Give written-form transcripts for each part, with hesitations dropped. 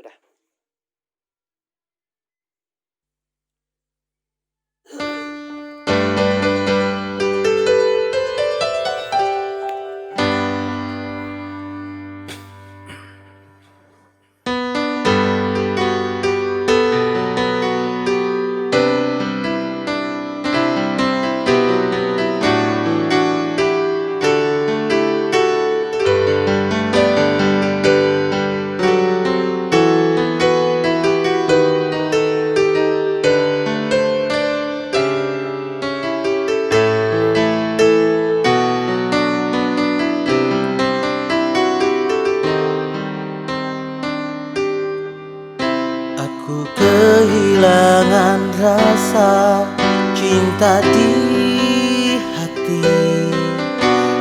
Sudah. Aku kehilangan rasa cinta di hati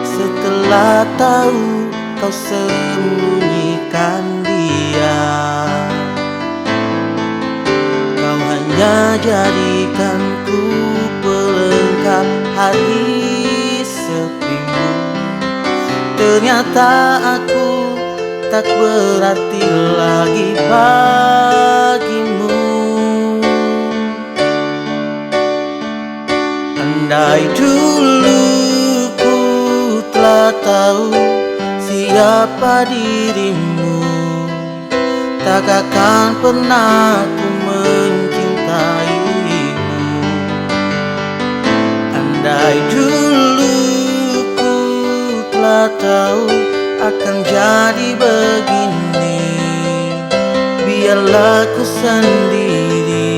setelah tahu kau sembunyikan dia. Kau hanya jadikanku pelengkap hari sepimu. Ternyata aku tak berarti lagi bagimu. Andai dulu ku telah tahu siapa dirimu, tak akan pernah ku mencintaimu. Andai dulu ku telah tahu akan jadi begini, biarlah ku sendiri,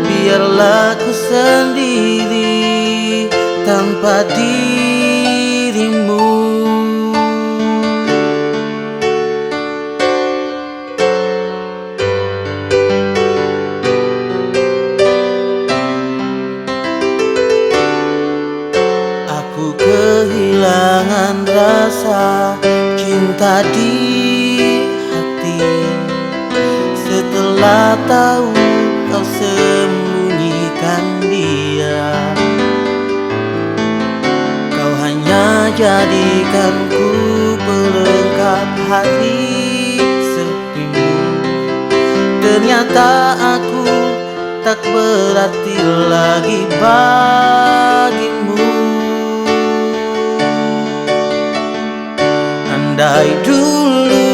biarlah ku sendiri tanpa dirimu. Aku kehilangan rasa cinta di hati setelah tahu kau sembunyikan dia. Kau hanya jadikanku pelengkap hari sepimu. Ternyata aku tak berarti lagi bagimu. Andai dulu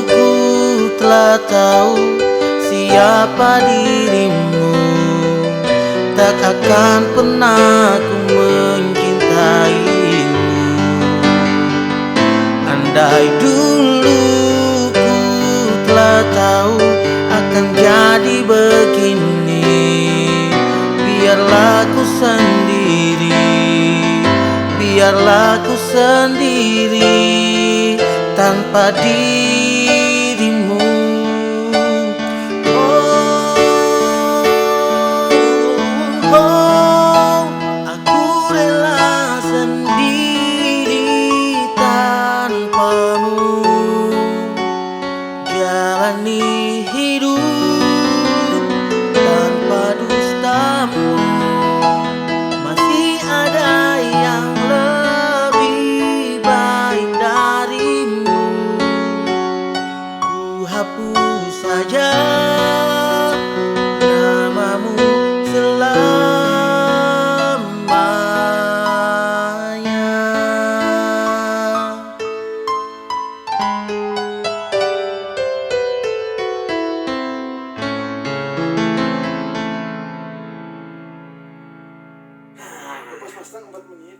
ku telah tahu siapa dirimu, tak akan pernah ku mencintaimu. Andai dulu ku telah tahu akan jadi begini, biarlah ku sendiri, biarlah ku sendiri tanpa dirimu. Aku rela sendiri tanpamu, jalani hidup tanpa dustamu. Masih ada yang lebih baik darimu. Ku hapus saja namamu selamanya. Pas-pasan 4 menit.